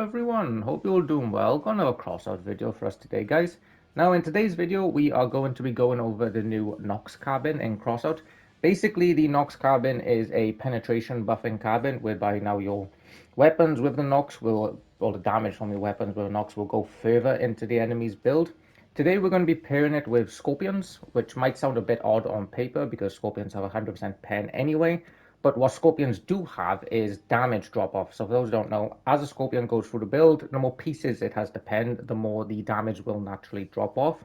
Hello everyone, hope you're all doing well. Got another crossout video for us today, guys. Now in today's video we are going to be going over the new Nox carbine in Crossout. Basically the Nox carbine is a penetration buffing carbine whereby now your weapons with the Nox will, or the damage from your weapons with the Nox will go further into the enemy's build. Today we're going to be pairing it with Scorpions, which might sound a bit odd on paper because Scorpions have 100% pen anyway. But what Scorpions do have is damage drop-off. So for those who don't know, as a Scorpion goes through the build, the more pieces it has to pen, the more the damage will naturally drop off.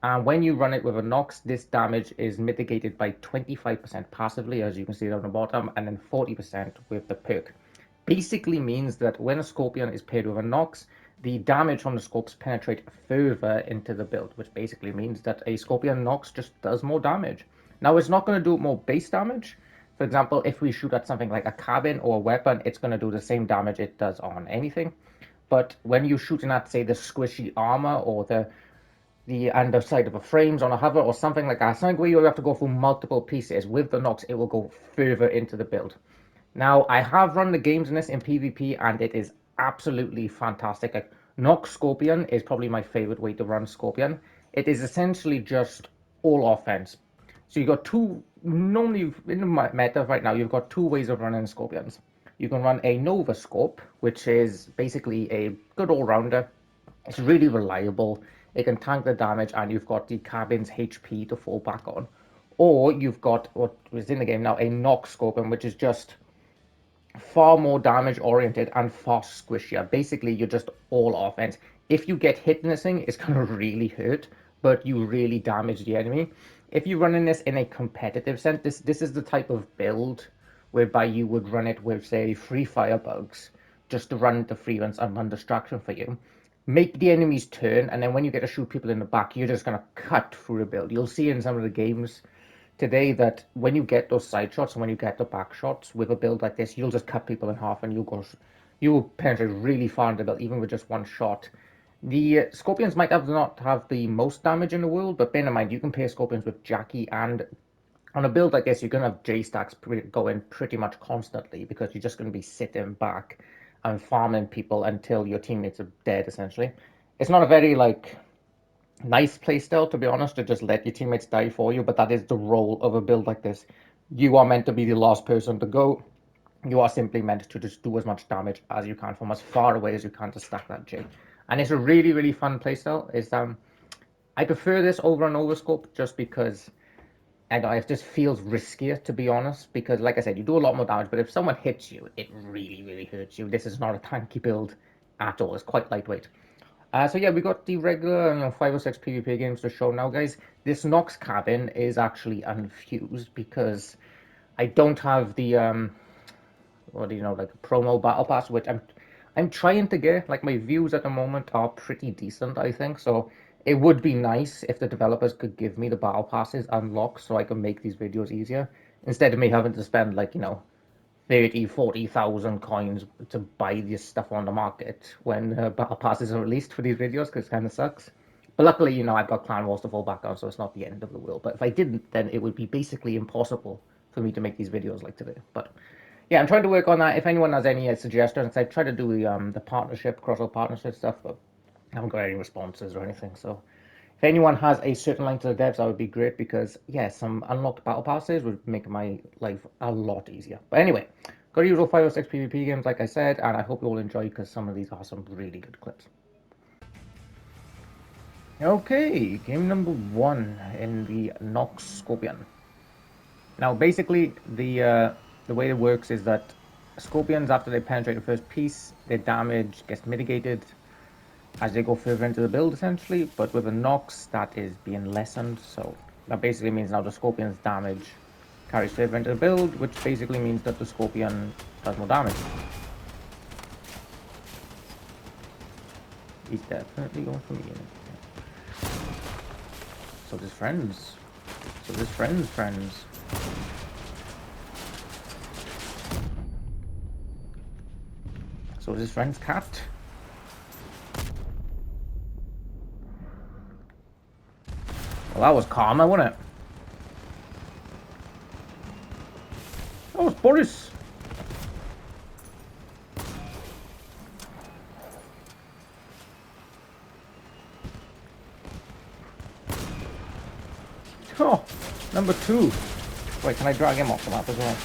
And when you run it with a Nox, this damage is mitigated by 25% passively, as you can see down the bottom, and then 40% with the perk. Basically means that when a Scorpion is paired with a Nox, the damage from the scopes penetrate further into the build, which basically means that a Scorpion Nox just does more damage. Now, it's not going to do more base damage. For example, if we shoot at something like a carbine or a weapon, it's going to do the same damage it does on anything. But when you're shooting at, say, the squishy armor or the underside of the frames on a hover or something like that, something where you have to go through multiple pieces, with the Nox, it will go further into the build. Now, I have run the games in this in PvP, and it is absolutely fantastic. Like, Nox Scorpion is probably my favorite way to run Scorpion. It is essentially just all offense. So you've got two, normally in the meta right now, you've got two ways of running Scorpions. You can run a Nova Scorp, which is basically a good all-rounder. It's really reliable. It can tank the damage, and you've got the carbine's HP to fall back on. Or you've got what is in the game now, a Nox Scorpion, which is just far more damage oriented and far squishier. Basically, you're just all offense. If you get hit in this thing, it's gonna really hurt, but you really damage the enemy. If you're running this in a competitive sense, this is the type of build whereby you would run it with, say, free firebugs, just to run interference and run distraction for you. Make the enemies turn, and then when you get to shoot people in the back, you're just gonna cut through a build. You'll see in some of the games today that when you get those side shots and when you get the back shots with a build like this, you'll just cut people in half and you'll penetrate really far into the build, even with just one shot. The Scorpions might not have the most damage in the world, but bear in mind, you can pair Scorpions with Jackie, and on a build like this, you're going to have J-stacks going pretty much constantly because you're just going to be sitting back and farming people until your teammates are dead, essentially. It's not a very, nice playstyle, to be honest, to just let your teammates die for you, but that is the role of a build like this. You are meant to be the last person to go. You are simply meant to just do as much damage as you can from as far away as you can to stack that J. And it's a really, really fun playstyle. I prefer this over an overscope just because I know it just feels riskier, to be honest, because like I said, you do a lot more damage, but if someone hits you, it really, really hurts you. This is not a tanky build at all. It's quite lightweight. So yeah, we got the regular 5 or 6 PvP games to show now, guys. This Nox cabin is actually unfused because I don't have the like a promo battle pass, which I'm trying to get. Like, my views at the moment are pretty decent, I think. So it would be nice if the developers could give me the battle passes unlocked so I can make these videos easier instead of me having to spend 40,000 coins to buy this stuff on the market when battle passes are released for these videos, because it kind of sucks. But luckily, I've got Clan Wars to fall back on, so it's not the end of the world. But if I didn't, then it would be basically impossible for me to make these videos like today. But yeah, I'm trying to work on that. If anyone has any suggestions, I've tried to do the partnership, crossover partnership stuff, but I haven't got any responses or anything. So if anyone has a certain line to the devs, that would be great, because yeah, some unlocked battle passes would make my life a lot easier. But anyway, got a usual 5 or 6 PvP games, like I said, and I hope you all enjoy, because some of these are some really good clips. Okay, game number 1 in the Nox Scorpion. Now, basically, the way it works is that Scorpions, after they penetrate the first piece, their damage gets mitigated as they go further into the build, essentially. But with a Nox, that is being lessened. So that basically means now the Scorpion's damage carries further into the build, which basically means that the Scorpion does more damage. He's definitely going for me. So there's friends. So there's friends. So is his friend's cat. Well, that was karma, wasn't it? That was Boris. Oh, number 2. Wait, can I drag him off the map as well?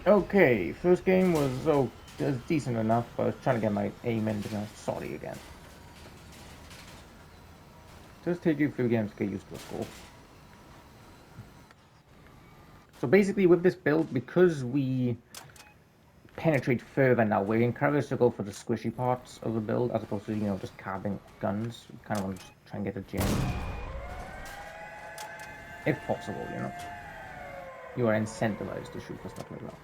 Okay, first game was decent enough, but I was trying to get my aim in, but sorry again. Just take you a few games to get used to the score. So basically with this build, because we penetrate further now, we're encouraged to go for the squishy parts of the build as opposed to, you know, just carving guns. We kind of want to just try and get a gem. If possible, you know. You are incentivized to shoot for stuff like that.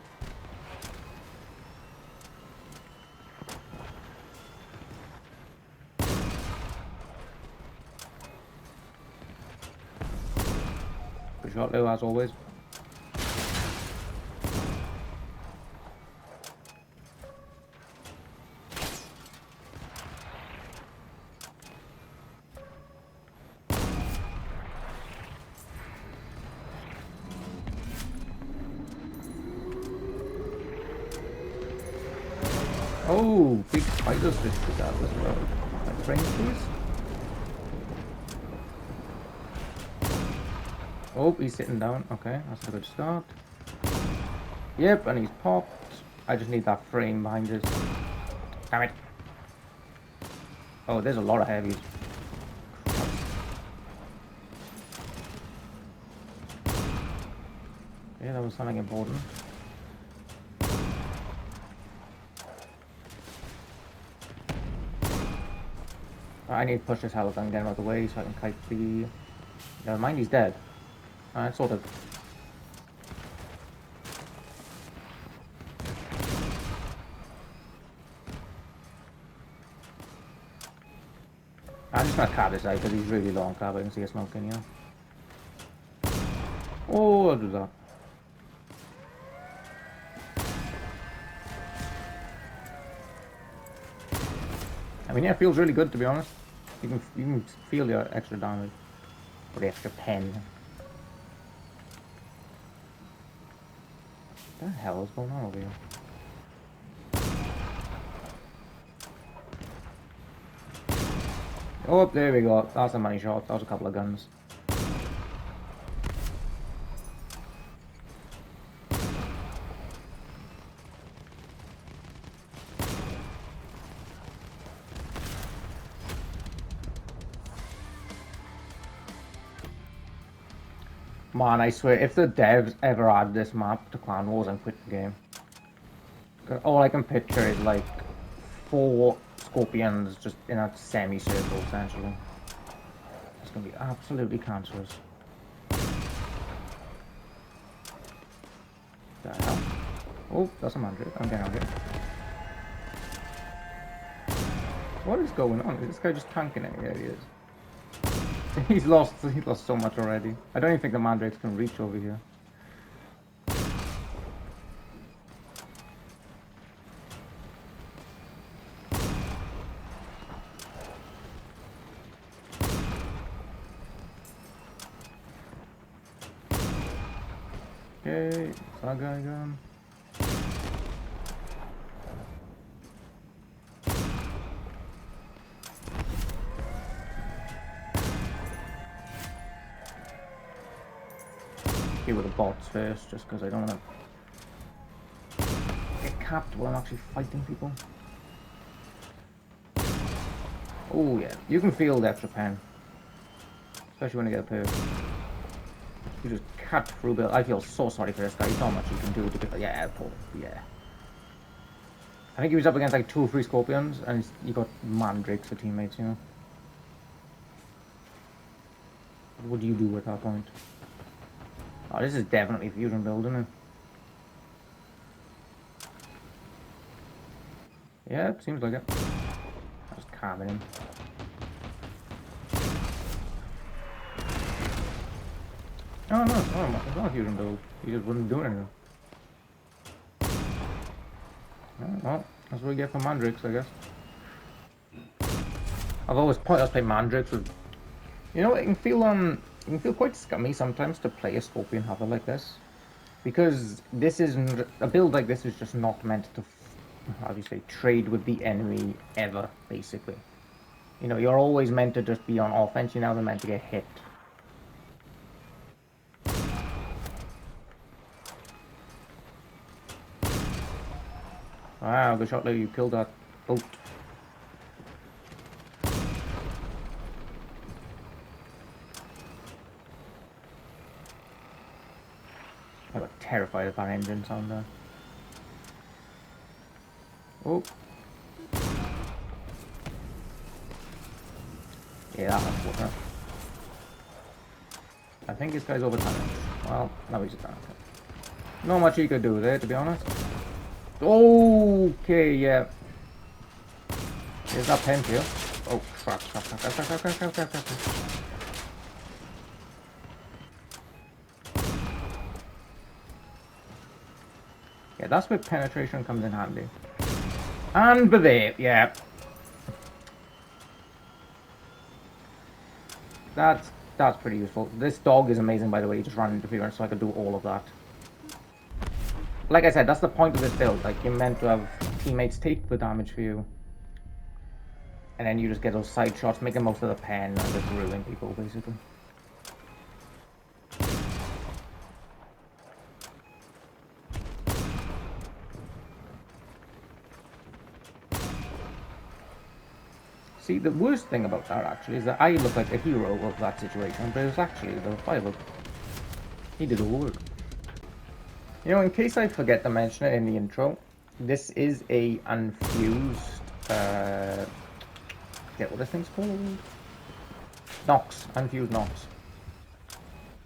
Good shot, Lou, as always. Oh, big spiders listed that as well. My frame, please. Oh, he's sitting down. Okay, that's a good start. Yep, and he's popped. I just need that frame behind us. Damn it. Oh, there's a lot of heavies. Yeah, that was something important. I need to push this Heligun and get him out of the way so I can kite the... Never mind, he's dead. Sort of. I'm just gonna cap this out because he's really low on cap. I can see a smoke in here. Oh, I'll do that. I mean, yeah, it feels really good to be honest. You can feel your extra damage. Or the extra pen. What the hell is going on over here? Oh, there we go. That's a money shot. That was a couple of guns. Man, I swear, if the devs ever add this map to Clan Wars, I'm quitting the game. All I can picture is like 4 scorpions just in a semicircle, essentially. It's gonna be absolutely cancerous. What the hell? Oh, that's a mandrake. I'm getting out of here. What is going on? Is this guy just tanking it? Yeah, he is. He's lost so much already. I don't even think the mandrakes can reach over here. Okay, that guy gone. Deal with the bots first, just because I don't want to get capped while I'm actually fighting people. Oh yeah, you can feel the extra pen, especially when you get a perk. You just cut through Bill. I feel so sorry for this guy. There's not much you can do to get. Yeah, yeah. I think he was up against like 2 or 3 scorpions, and you got mandrakes for teammates. You know. What do you do at that point? Oh, this is definitely fusion build, isn't it? Yeah, it seems like it. Just carving him. Oh no, it's not a fusion build. He just wouldn't do anything. Oh, well, that's what we get for mandrakes, I guess. I've always pointless play mandrakes with. You know, it can feel quite scummy sometimes to play a scorpion hover like this, because this isn't a build like this is just not meant to, how do you say, trade with the enemy ever. Basically, you know, you're always meant to just be on offense. You're never meant to get hit. Wow, good shot, you killed that boat. I got terrified of that engine sound there. Oh. Yeah, that one's water. I think this guy's overtime. Well, now he's done. Not much he could do there, to be honest. Okay, yeah. There's that pen here. Oh, crap. Yeah, that's where penetration comes in handy. And there, yeah. That's pretty useful. This dog is amazing, by the way. He just ran interference, so I could do all of that. Like I said, that's the point of this build. Like, you're meant to have teammates take the damage for you. And then you just get those side shots, make the most of the pen, and just ruin people, basically. See, the worst thing about that, actually, is that I look like a hero of that situation, but it was actually the fireball. He did all the work. You know, in case I forget to mention it in the intro, this is a unfused, get what this thing's called? Nox, unfused Nox.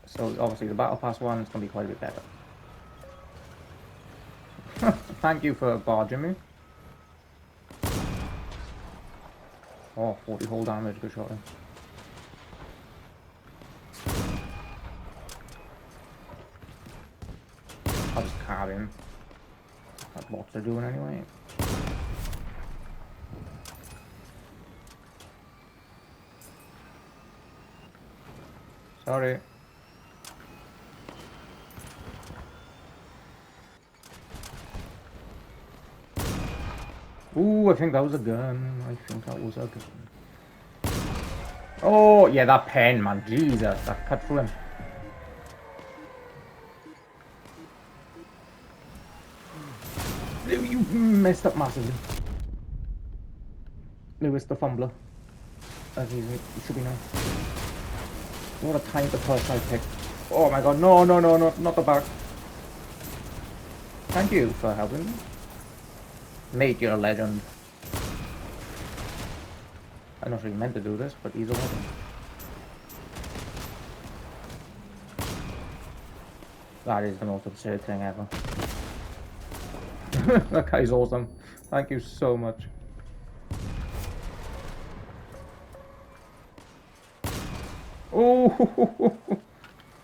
So obviously the Battle Pass one is going to be quite a bit better. Thank you for barging me. Oh, 40 hull damage, good shot. I'll just carve him. That's what bots are doing anyway. Sorry. Ooh, I think that was a gun. Oh, yeah, that pen, man. Jesus, that cut through him. You messed up massively. Lewis the fumbler. As he should be now. What a time to push I picked. Oh my god, no, not the back. Thank you for helping me. Mate, you're a legend. I'm not really meant to do this, but he's a legend. That is the most absurd thing ever. That guy's awesome. Thank you so much. Oh,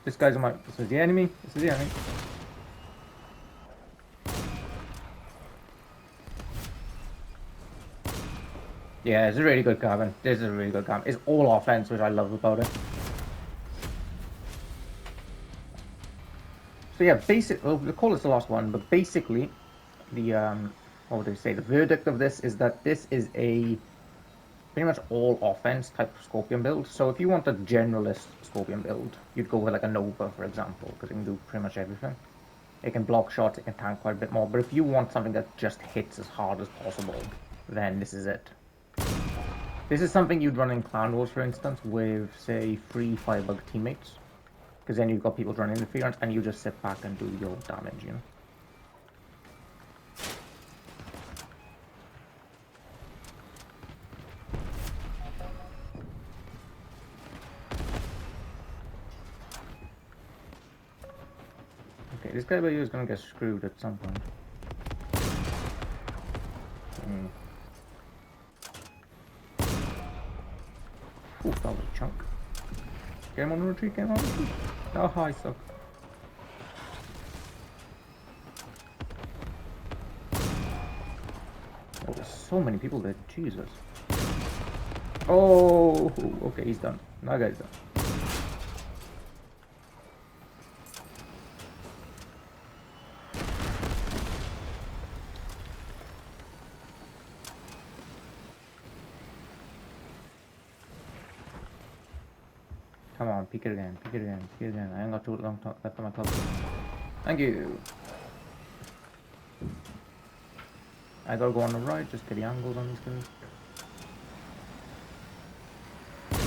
this guy's on my. This is the enemy. This is the enemy. Yeah, it's a really good carbon. This is a really good carbon. It's all offense, which I love about it. So yeah, well, we'll call this the last one, but basically, the what would I say? The verdict of this is that this is a pretty much all offense type of Scorpion build. So if you want a generalist Scorpion build, you'd go with like a Nova, for example, because it can do pretty much everything. It can block shots, it can tank quite a bit more. But if you want something that just hits as hard as possible, then this is it. This is something you'd run in Clan Wars, for instance, with, say, 3 Firebug teammates. Because then you've got people running interference, and you just sit back and do your damage, you know? Okay, this guy by you is going to get screwed at some point. Ooh, that was a chunk. Get him on retreat, get him on retreat. Oh, I suck. Oh, there's so many people there. Jesus. Oh, okay, he's done. That guy's done. Come on, peek it again, peek it again, peek it again. I ain't got too long left on my clock. Thank you. I gotta go on the right, just get the angles on these guys.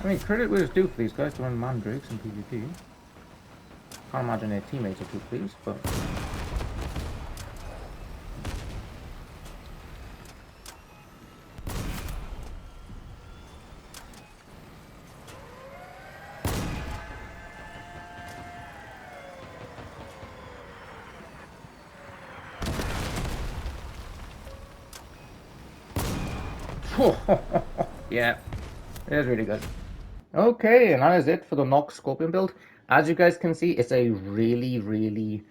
I mean, credit where it's due for these guys to run mandrakes in PvP. Can't imagine their teammates are too pleased, but... yeah, it is really good. Okay, and that is it for the Nox Scorpion build. As you guys can see, it's a really, really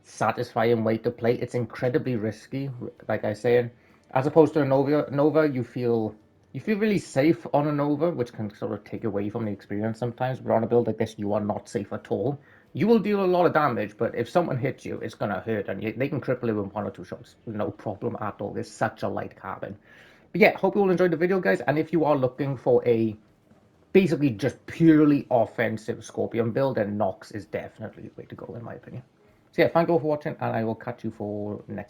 satisfying way to play. It's incredibly risky, like I said. As opposed to a Nova, you feel really safe on a Nova, which can sort of take away from the experience sometimes. But on a build like this, you are not safe at all. You will deal a lot of damage, but if someone hits you, it's gonna hurt, and they can cripple you with 1 or 2 shots. No problem at all. It's such a light carbon. But yeah, hope you all enjoyed the video, guys. And if you are looking for a basically just purely offensive Scorpion build, and Nox is definitely the way to go, in my opinion. So yeah, thank you all for watching, and I will catch you for next